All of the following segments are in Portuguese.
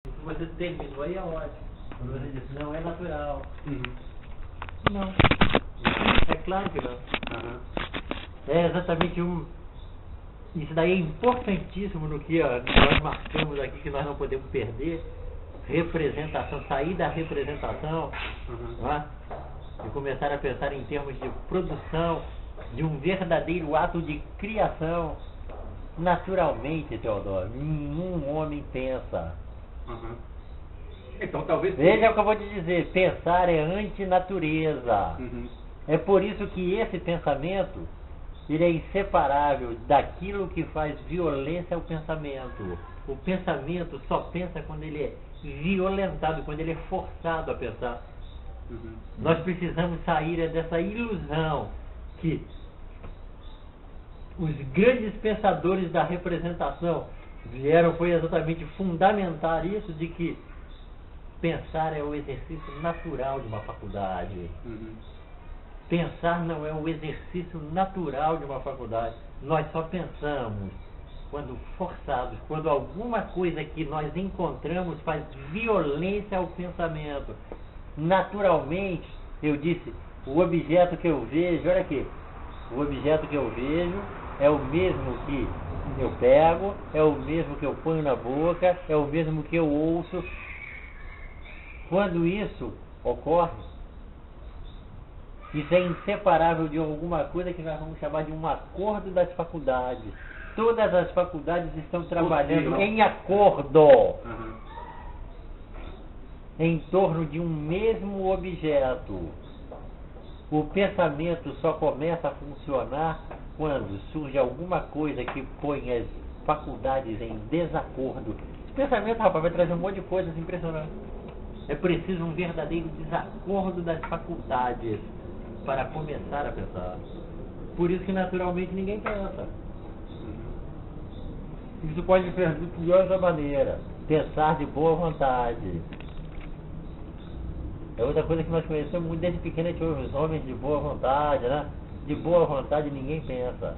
Se você terminou aí é ótimo. Quando você disse não é natural. Não. É claro que não. É exatamente isso daí é importantíssimo no que nós marcamos aqui, que nós não podemos perder. Representação, sair da representação, e começar a pensar em termos de produção, de um verdadeiro ato de criação. Naturalmente, Teodoro, nenhum homem pensa. Então talvez... Veja o que eu vou te dizer, pensar é antinatureza. É por isso que esse pensamento ele é inseparável daquilo que faz violência ao pensamento. O pensamento só pensa quando ele é violentado, quando ele é forçado a pensar. Nós precisamos sair dessa ilusão que os grandes pensadores da representação vieram, foi exatamente fundamentar isso, de que pensar é o exercício natural de uma faculdade. Pensar não é o exercício natural de uma faculdade. Nós só pensamos quando forçados, quando alguma coisa que nós encontramos faz violência ao pensamento. Naturalmente, eu disse, o objeto que eu vejo, olha aqui, o objeto que eu vejo é o mesmo que eu pego, é o mesmo que eu ponho na boca, é o mesmo que eu ouço. Quando isso ocorre, isso é inseparável de alguma coisa que nós vamos chamar de um acordo das faculdades. Todas as faculdades estão trabalhando em acordo em torno de um mesmo objeto. O pensamento só começa a funcionar quando surge alguma coisa que põe as faculdades em desacordo. Esse pensamento, rapaz, vai trazer um monte de coisas impressionantes. É preciso um verdadeiro desacordo das faculdades para começar a pensar. Por isso que naturalmente ninguém pensa. Isso pode ser de curiosa maneira. Pensar de boa vontade. É outra coisa que nós conhecemos muito desde pequeno, que os homens de boa vontade, né? De boa vontade ninguém pensa.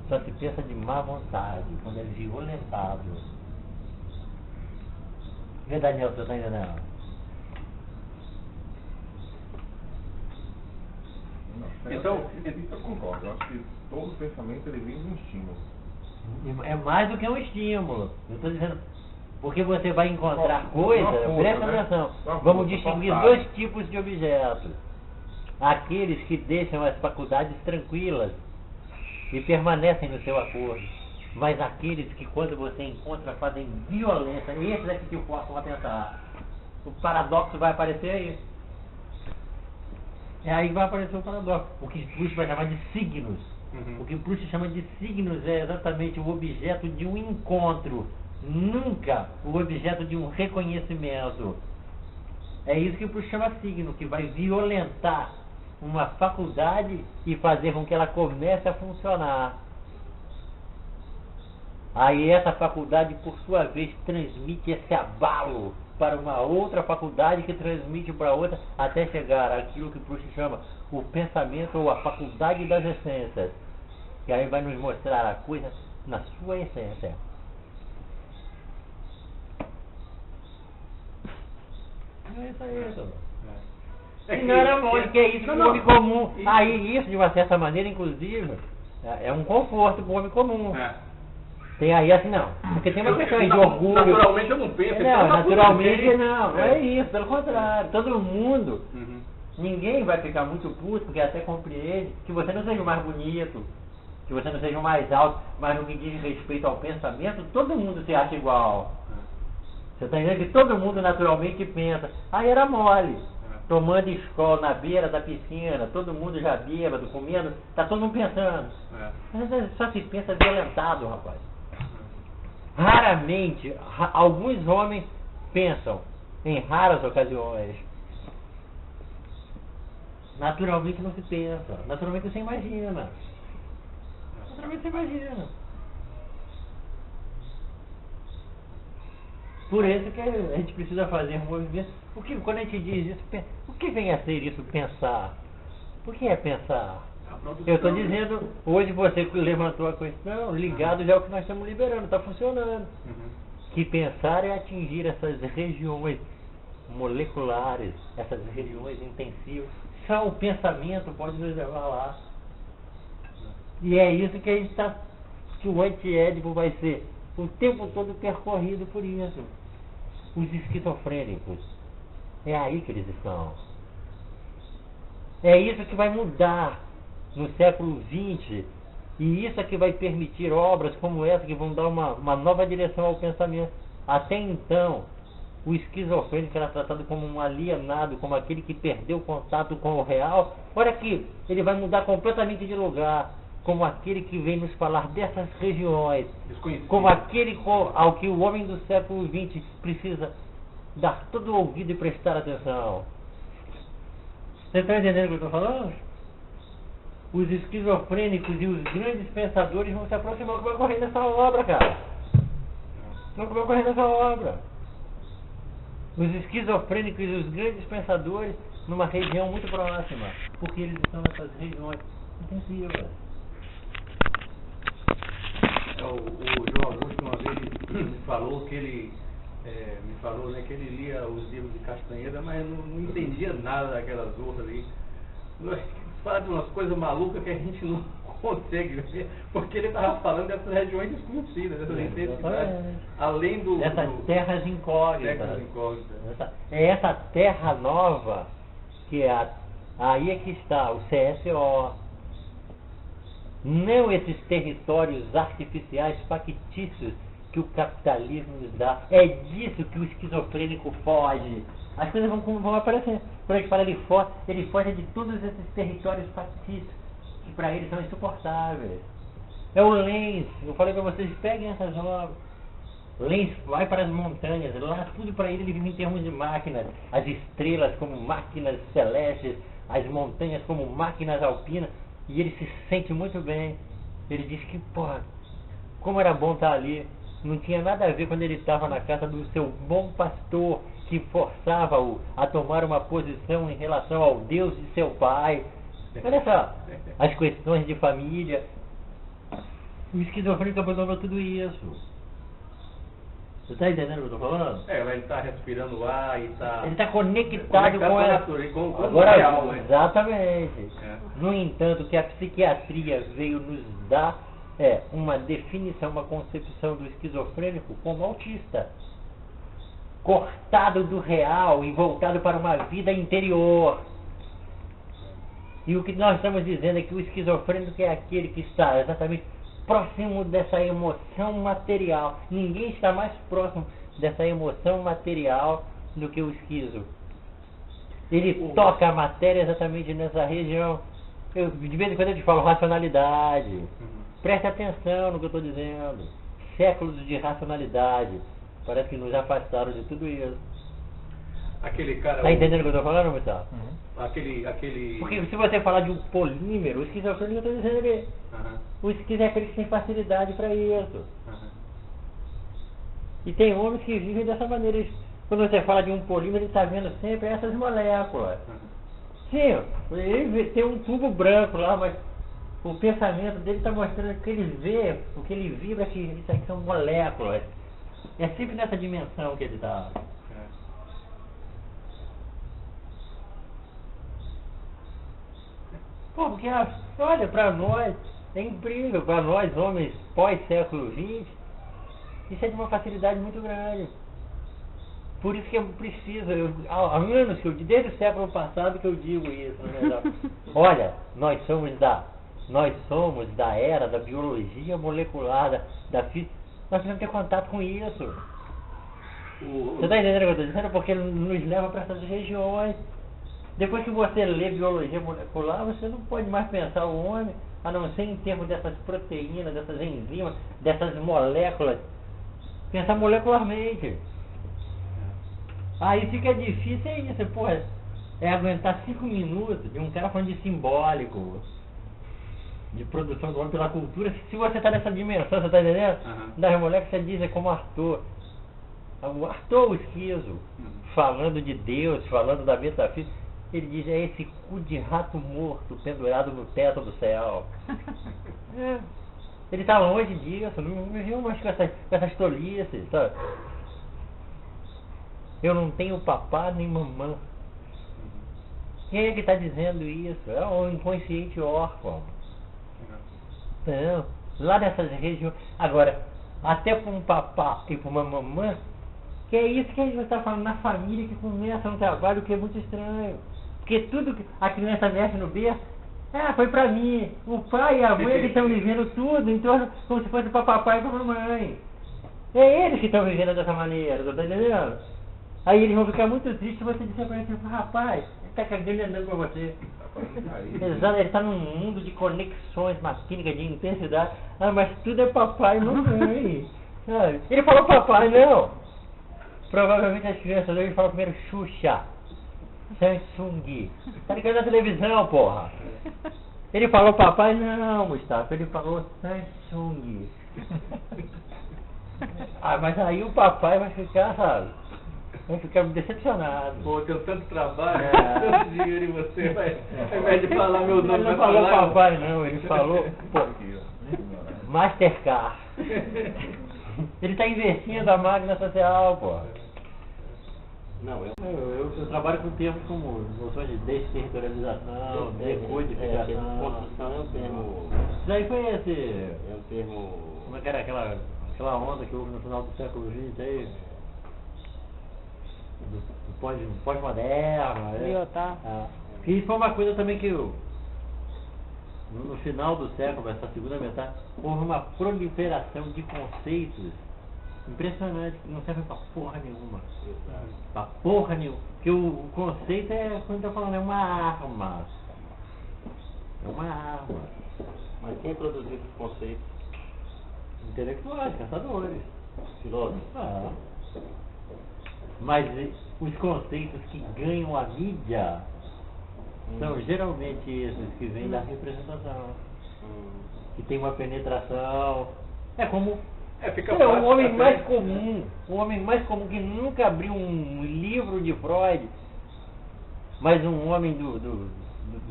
Só se pensa de má vontade, quando é violentado. Verdade, Nelson, você está entendendo? Então, isso eu concordo. Eu acho que todo pensamento ele vem de um estímulo. É mais do que um estímulo. Eu estou dizendo, porque você vai encontrar coisas, presta atenção. Vamos distinguir dois tipos de objetos. Aqueles que deixam as faculdades tranquilas e permanecem no seu acordo. Mas aqueles que quando você encontra fazem violência, esses é que te forçam a pensar. O paradoxo vai aparecer aí. É aí que vai aparecer o paradoxo. O que Proust vai chamar de signos. O que Proust chama de signos é exatamente o objeto de um encontro. Nunca o objeto de um reconhecimento. É isso que Proust chama signo, que vai violentar uma faculdade e fazer com que ela comece a funcionar. Aí essa faculdade, por sua vez, transmite esse abalo para uma outra faculdade que transmite para outra, até chegar àquilo que Proust chama o pensamento ou a faculdade das essências. E aí vai nos mostrar a coisa na sua essência. É isso aí, não era mole, que é isso, um homem comum. Aí isso, de uma certa maneira, inclusive, é um conforto para o homem comum. Tem aí assim, não. Porque tem uma questão aí de orgulho. Naturalmente eu não penso. Não, naturalmente não. É isso, pelo contrário. Todo mundo, ninguém vai ficar muito puto, porque até compreende que você não seja o mais bonito, que você não seja o mais alto, mas no que diz respeito ao pensamento, todo mundo se acha igual. Você está entendendo que todo mundo naturalmente pensa. Aí era mole. Tomando escola na beira da piscina, todo mundo já bêbado, comendo, tá todo mundo pensando. Mas só se pensa violentado, rapaz. Raramente, alguns homens pensam, em raras ocasiões. Naturalmente não se pensa, naturalmente você imagina. Naturalmente você imagina. Por isso que a gente precisa fazer um movimento. Porque quando a gente diz isso, o que vem a ser isso, pensar? O que é pensar? Eu estou dizendo, hoje você levantou a questão, ligado já ao que nós estamos liberando, está funcionando. que pensar é atingir essas regiões moleculares, essas regiões intensivas. Só o pensamento pode nos levar lá. E é isso que a gente está, que o antiédipo vai ser o tempo todo percorrido por isso. Os esquizofrênicos, é aí que eles estão. É isso que vai mudar no século XX, e isso é que vai permitir obras como essa, que vão dar uma nova direção ao pensamento. Até então, o esquizofrênico era tratado como um alienado, como aquele que perdeu o contato com o real. Olha aqui, ele vai mudar completamente de lugar, como aquele que vem nos falar dessas regiões, como aquele ao que o homem do século XX precisa dar todo o ouvido e prestar atenção. Você está entendendo o que eu estou falando? Os esquizofrênicos e os grandes pensadores vão se aproximar. O que vai ocorrer nessa obra, cara? O que vai ocorrer nessa obra? Os esquizofrênicos e os grandes pensadores numa região muito próxima, porque eles estão nessas regiões intensivas. O João Augusto uma vez me falou que ele que ele lia os livros de Castanheira, mas não entendia nada daquelas outras ali. Fala de umas coisas malucas que a gente não consegue ver, porque ele estava falando dessas regiões desconhecidas, dessas intensidades, além dessas terras incógnitas. É essa terra nova que aí é que está o CSO. Não esses territórios artificiais, factícios que o capitalismo nos dá. É disso que o esquizofrênico foge. As coisas vão aparecer. Quando ele fala, ele foge de todos esses territórios factícios que para ele são insuportáveis. É o Lenz. Eu falei para vocês, peguem essas obras. Lenz vai para as montanhas. Lá tudo para ele vive em termos de máquinas. As estrelas como máquinas celestes, as montanhas como máquinas alpinas. E ele se sente muito bem. Ele diz que, porra, como era bom estar ali. Não tinha nada a ver quando ele estava na casa do seu bom pastor, que forçava-o a tomar uma posição em relação ao Deus de seu pai. Olha só, as questões de família. O esquizofrênico abandonou tudo isso. Você está entendendo o que eu estou falando? Ele está respirando ar e está... Ele está conectado com a natureza, com o agora, real, né? Exatamente. No entanto, que a psiquiatria veio nos dar uma definição, uma concepção do esquizofrênico como autista. Cortado do real e voltado para uma vida interior. E o que nós estamos dizendo é que o esquizofrênico é aquele que está exatamente próximo dessa emoção material. Ninguém está mais próximo dessa emoção material do que o esquizo. Ele toca a matéria exatamente nessa região. De vez em quando eu te falo racionalidade. Preste atenção no que eu estou dizendo. Séculos de racionalidade. Parece que nos afastaram de tudo isso. Aquele cara... Tá entendendo o que eu estou falando, Gustavo? Aquele... Porque se você falar de um polímero, o esquizofrênico eu estou dizendo ali. O esquizo é aquele que tem facilidade para isso. E tem homens que vivem dessa maneira. Quando você fala de um polímero, ele está vendo sempre essas moléculas. Sim, ele tem um tubo branco lá, mas o pensamento dele está mostrando que ele vê, o que ele vibra, que isso aqui são moléculas. É sempre nessa dimensão que ele está. Pô, porque olha, para nós, é incrível, para nós homens pós-século XX, isso é de uma facilidade muito grande. Por isso que eu preciso, há anos que desde o século passado que eu digo isso, né? Olha, nós somos da era da biologia molecular, da física, nós precisamos ter contato com isso. Você está entendendo o que eu estou dizendo? Porque ele nos leva para essas regiões. Depois que você lê biologia molecular, você não pode mais pensar o homem, a não ser em termos dessas proteínas, dessas enzimas, dessas moléculas. Pensar molecularmente. Aí fica difícil, é isso, porra. É aguentar 5 minutos de um cara falando de simbólico, de produção do homem pela cultura. Se você está nessa dimensão, você está entendendo? Das moléculas, você diz, é como Arthur. Arthur, o esquizo, falando de Deus, falando da metafísica. Ele diz, é esse cu de rato morto pendurado no teto do céu. Ele está longe disso, não viu mais com essas tolices, sabe? Eu não tenho papá nem mamã. Quem é que está dizendo isso? É o inconsciente órfão. Não. Lá nessas regiões. Agora, até para um papá e para uma mamã, que é isso que a gente está falando na família que começa um trabalho que é muito estranho. Porque tudo que a criança mexe no berço, foi pra mim. O pai e a mãe que estão vivendo tudo em torno, como se fosse para papai e para mamãe. É eles que estão vivendo dessa maneira, tá entendendo? Aí eles vão ficar muito tristes se você disser pra eles, rapaz, ele tá cagando e andando pra você. Exato, ele está num mundo de conexões maquínicas, de intensidade. Mas tudo é papai e mamãe. Ele falou papai, não. Provavelmente as crianças hoje falam primeiro Xuxa, Samsung. Tá ligado na televisão, porra. Ele falou papai, não, Mustafa. Ele falou Samsung. Mas aí o papai vai ficar, sabe? Vai ficar decepcionado. Pô, tenho tanto trabalho, tanto dinheiro em você, vai, ao invés de falar meu nome, ele não falou papai, não, ele falou Mastercard. Ele tá investindo a máquina social, pô. Não, eu trabalho com termos como noções de desterritorialização, decodificação. Construção é um termo. Isso aí foi esse. É um termo. Como é que era aquela onda que houve no final do século XX aí? Do pós-moderno. Lyotard. E foi uma coisa também que no final do século, essa segunda metade, houve uma proliferação de conceitos impressionante, que não serve pra porra nenhuma. Pra porra nenhuma. Porque o conceito é, quando tá falando, é uma arma. É uma arma. Mas quem produziu esses conceitos? Intelectuais, caçadores. Filósofos? Mas os conceitos que ganham a mídia são geralmente esses que vêm da representação. Que tem uma penetração. É como o homem mais comum. O homem mais comum que nunca abriu um livro de Freud. Mas um homem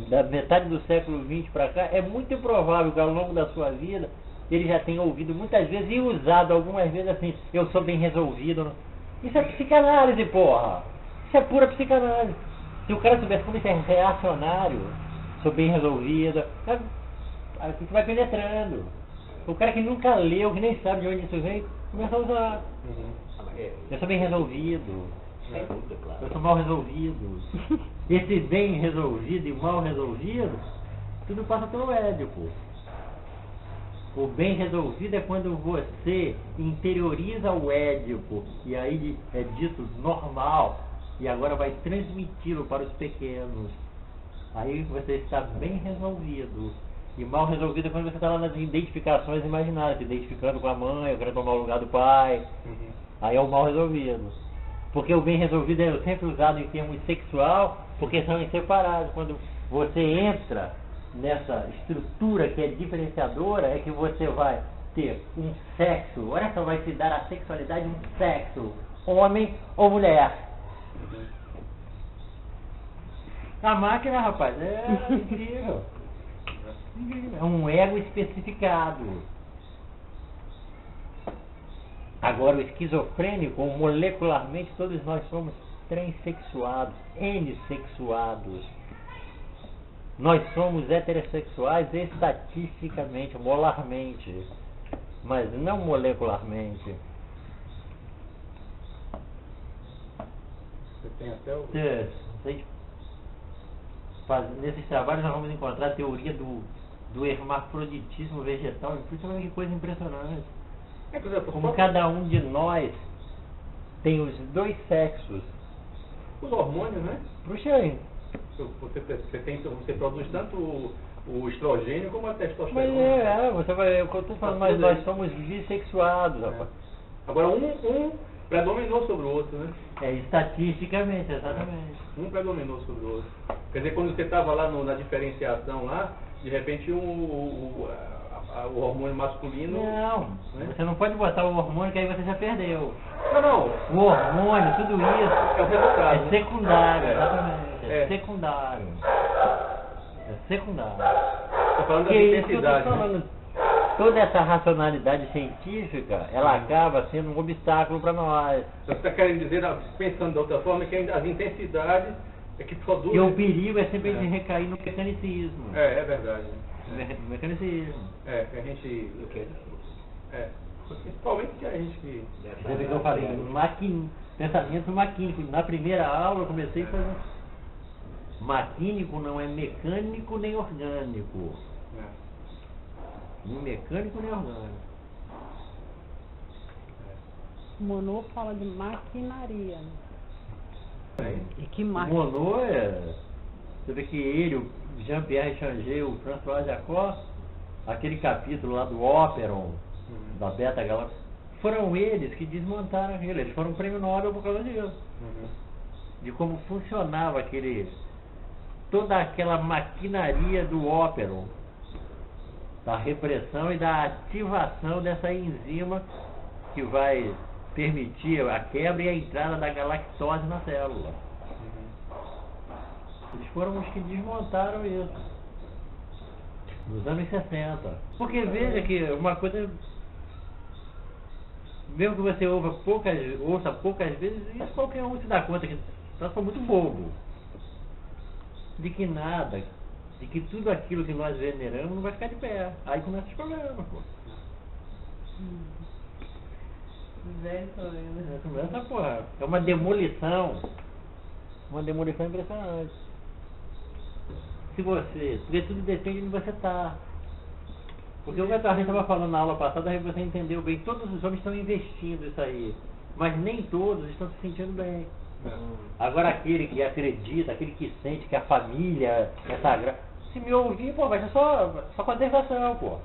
da metade do século XX para cá, é muito provável que ao longo da sua vida ele já tenha ouvido muitas vezes e usado algumas vezes assim, eu sou bem resolvido. Isso é psicanálise, porra. Isso é pura psicanálise. Se o cara soubesse como isso é reacionário, sou bem resolvido, aí você vai penetrando. O cara que nunca leu, que nem sabe de onde isso vem, começa a usar. Eu sou bem resolvido. Eu sou mal resolvido. Esse bem resolvido e mal resolvido, tudo passa pelo Édipo. O bem resolvido é quando você interioriza o Édipo, e aí é dito normal, e agora vai transmiti-lo para os pequenos. Aí você está bem resolvido. E mal resolvido é quando você está lá nas identificações imaginárias, se identificando com a mãe, eu quero tomar o lugar do pai. Aí é o mal resolvido. Porque o bem resolvido é sempre usado em termos sexual, porque são inseparados. Quando você entra nessa estrutura que é diferenciadora, é que você vai ter um sexo, olha só, vai se dar a sexualidade um sexo, homem ou mulher. A máquina, rapaz, é incrível. É um ego especificado. Agora o esquizofrênico, molecularmente, todos nós somos transexuados, N-sexuados. Nós somos heterossexuais estatisticamente, molarmente, mas não molecularmente. Você tem até o... Nesses trabalhos nós vamos encontrar a teoria do hermafroditismo vegetal. Que coisa impressionante. Como cada um de nós tem os dois sexos. Os hormônios, né? Puxa, você produz tanto o estrogênio como a testosterona. Mas você vai, eu estou falando, mas nós somos bissexuados, rapaz. Agora um predominou sobre o outro, né? Estatisticamente, exatamente. Um predominou sobre o outro. Quer dizer, quando você estava lá na diferenciação lá, de repente o hormônio masculino... Não, né? Você não pode botar o hormônio que aí você já perdeu. Não. O hormônio, tudo isso... É o resultado. É secundário, exatamente. É secundário. É secundário. Estou falando da intensidade. toda essa racionalidade científica, ela acaba sendo um obstáculo para nós. Você está querendo dizer, pensando de outra forma, que as intensidades é que produzem... E o perigo é sempre a gente recair no mecanicismo. É verdade. No mecanicismo. Que a gente... principalmente que a gente... Você vê que eu falei, pensamento maquínico. Na primeira aula eu comecei falando, maquínico não é mecânico nem orgânico. Nem mecânico nem orgânico. Monod fala de maquinaria. E que Monod você vê que ele, o Jean-Pierre Changé, o François Jacob, aquele capítulo lá do Operon, da Beta Galáctica, foram eles que desmontaram aquilo. Eles foram prêmio Nobel por causa disso. De como funcionava toda aquela maquinaria do Operon, da repressão e da ativação dessa enzima que vai permitir a quebra e a entrada da galactose na célula. Eles foram os que desmontaram isso nos anos 60. Porque veja que uma coisa, mesmo que você ouça poucas vezes, isso qualquer um se dá conta que nós somos muito bobo. De que nada, de que tudo aquilo que nós veneramos não vai ficar de pé. Aí começa os problemas, pô. Essa porra é uma demolição impressionante. Porque tudo depende de onde você está. Porque o que a gente estava falando na aula passada, aí você entendeu bem, todos os homens estão investindo isso aí, mas nem todos estão se sentindo bem. Agora aquele que acredita, aquele que sente que a família é sagrada, se me ouvir, pô, vai ser só conversação, pô.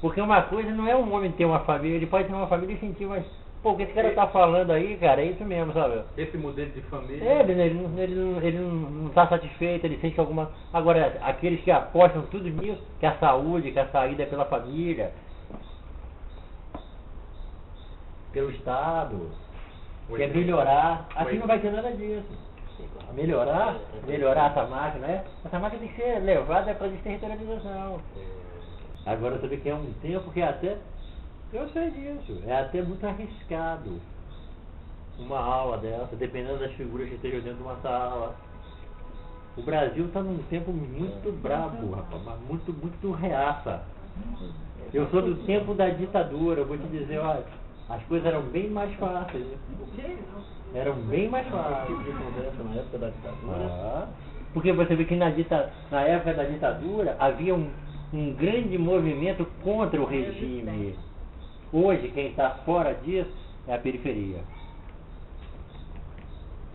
Porque uma coisa não é um homem ter uma família, ele pode ter uma família e sentir, mas, pô, o que esse cara tá falando aí, cara, é isso mesmo, sabe? Esse modelo de família... Ele não tá satisfeito, ele sente alguma... Agora, aqueles que apostam tudo nisso, que a saúde, que a saída é pela família, pelo Estado, quer melhorar, aqui não vai ter nada disso. Melhorar essa máquina, né? Essa máquina tem que ser levada para a desterritorialização. Agora você vê que é um tempo que até, eu sei disso, é até muito arriscado uma aula dessa, dependendo das figuras que estejam dentro de uma sala. O Brasil está num tempo muito brabo, rapaz, mas muito reaça. Eu sou do tempo da ditadura, eu vou te dizer, olha, as coisas eram bem mais fáceis. Eram bem mais fáceis. Na época da ditadura. Porque você vê que na época da ditadura havia um grande movimento contra o regime. Hoje, quem está fora disso é a periferia.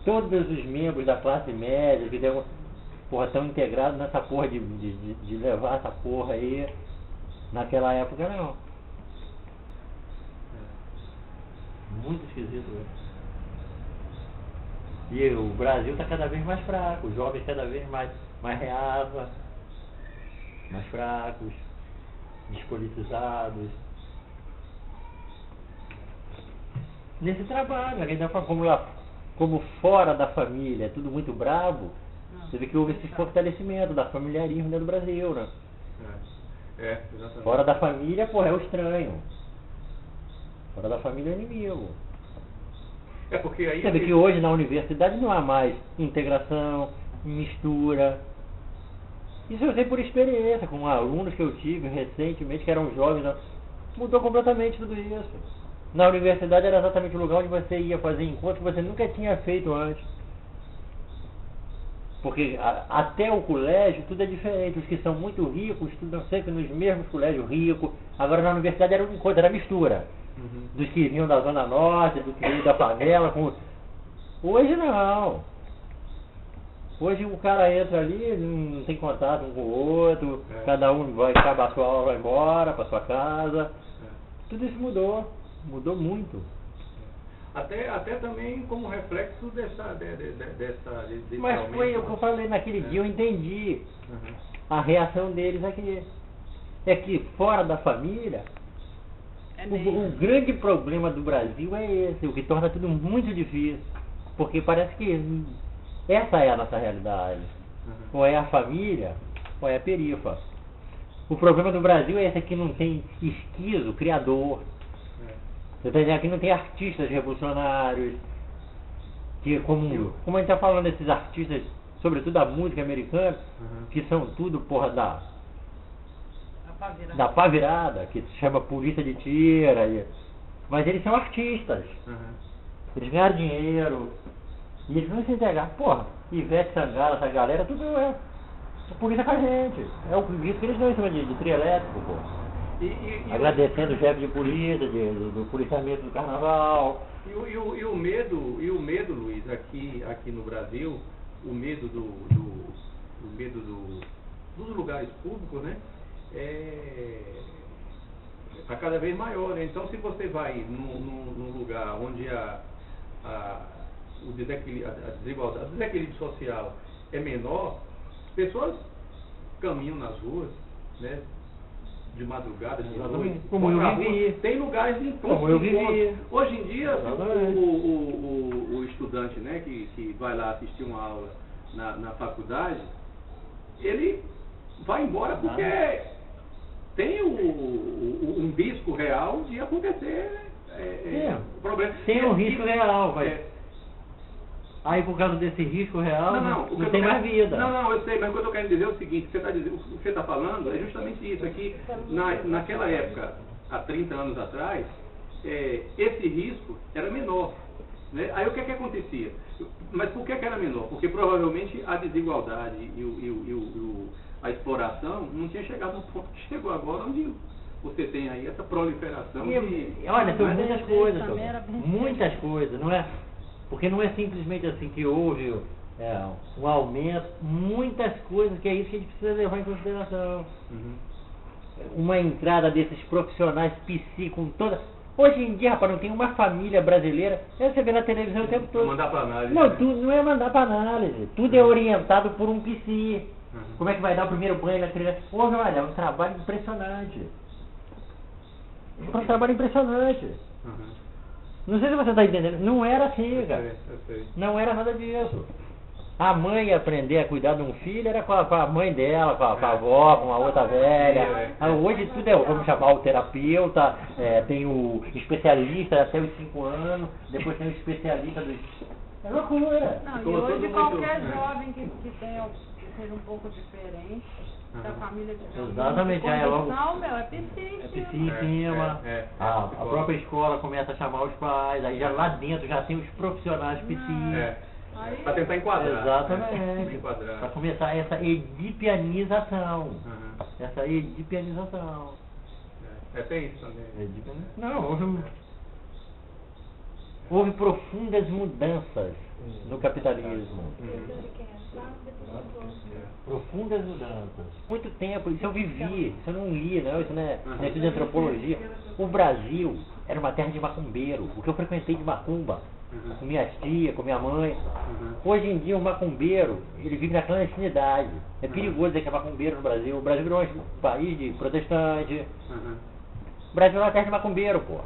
Todos os membros da classe média que estão integrados nessa porra de levar essa porra aí. Naquela época não. Muito esquisito, né? E o Brasil está cada vez mais fraco, os jovens cada vez mais reaça, mais fracos, despolitizados. Nesse trabalho, ainda como fora da família é tudo muito brabo, você vê que houve esse fortalecimento da familiarismo dentro do Brasil, né? Exatamente. Fora da família, porra, é o estranho. Fora da família é inimigo. Porque aí... Você vê que hoje na universidade não há mais integração, mistura. Isso eu sei por experiência, com alunos que eu tive recentemente, que eram jovens, mudou completamente tudo isso. Na universidade era exatamente o lugar onde você ia fazer encontros que você nunca tinha feito antes. Porque até o colégio tudo é diferente. Os que são muito ricos estudam sempre nos mesmos colégios ricos. Agora na universidade era um encontro, era mistura. Dos que vinham da Zona Norte, dos que vinham da favela. Hoje não. Hoje o cara entra ali, não tem contato um com o outro, cada um vai acabar a sua aula, vai embora para sua casa. Tudo isso mudou muito. Até também como reflexo desse Mas foi o que eu falei naquele dia, eu entendi a reação deles aqui. É que fora da família, o grande problema do Brasil é esse, o que torna tudo muito difícil. Porque parece que essa é a nossa realidade. Ou é a família, ou é a perifa. O problema do Brasil é esse aqui, não tem esquizo, criador. Você tá dizendo, aqui não tem artistas revolucionários. Que como a gente tá falando desses artistas, sobretudo da música americana, que são tudo porra da pá virada, que se chama polícia de tira. Mas eles são artistas. Eles ganharam dinheiro. E eles vão se entregar. Porra, Ivete Sangalo, essa galera, tudo é polícia com a gente. É o isso que eles dão em cima de trio elétrico, pô. Agradecendo o chefe de polícia, do policiamento do carnaval. E o medo, Luiz, aqui no Brasil, o medo dos lugares públicos, né? Está cada vez maior, né? Então, se você vai num lugar onde o desigualdade, o desequilíbrio social é menor, as pessoas caminham nas ruas, né? De madrugada, de noite, como eu vivi. Tem lugares em como eu vivi. Hoje em dia, o estudante, né, que vai lá assistir uma aula na faculdade, ele vai embora porque tem um risco real de acontecer problema. Tem um risco real, vai. Aí por causa desse risco real, não tem mais vida. Não, eu sei, mas o que eu estou querendo dizer é o seguinte, o que você está falando é justamente isso, aqui naquela época, há 30 anos atrás, esse risco era menor. Né? Aí o que acontecia? Mas por que era menor? Porque provavelmente a desigualdade e a exploração não tinha chegado ao ponto que chegou agora, onde você tem aí essa proliferação olha, são muitas coisas, muitas coisas, não é? Porque não é simplesmente assim que houve um aumento, muitas coisas, que é isso que a gente precisa levar em consideração. Uma entrada desses profissionais psi com toda... Hoje em dia, rapaz, não tem uma família brasileira, você vê na televisão o tempo todo. Mandar para análise. Não, tudo não é mandar para análise, tudo é orientado por um psi. Como é que vai dar o primeiro banho na criança? Hoje, olha, é um trabalho impressionante. É um trabalho impressionante. Não sei se você está entendendo. Não era assim, cara. Eu sei. Não era nada disso. A mãe ia aprender a cuidar de um filho era com a mãe dela, com a avó, com a outra velha. Hoje tudo vamos chamar o terapeuta, tem o especialista até os 5 anos, depois tem o especialista dos... É loucura. Não, e hoje qualquer jovem que seja um pouco diferente da família de exatamente, já é logo. É psi em cima. A própria escola começa a chamar os pais, aí já lá dentro já tem os profissionais psi. Para tentar enquadrar. Exatamente. Para começar essa edipianização. Essa edipianização. Tem isso também. Não, houve profundas mudanças no capitalismo. Profundas mudanças. Muito tempo, isso eu vivi, isso eu não li, não, isso não é estudo de antropologia. O Brasil era uma terra de macumbeiro, porque eu frequentei de macumba, com minha tia, com minha mãe. Hoje em dia o macumbeiro, ele vive na clandestinidade. É perigoso dizer que é macumbeiro no Brasil. O Brasil virou um país de protestante. O Brasil é uma terra de macumbeiro, pô.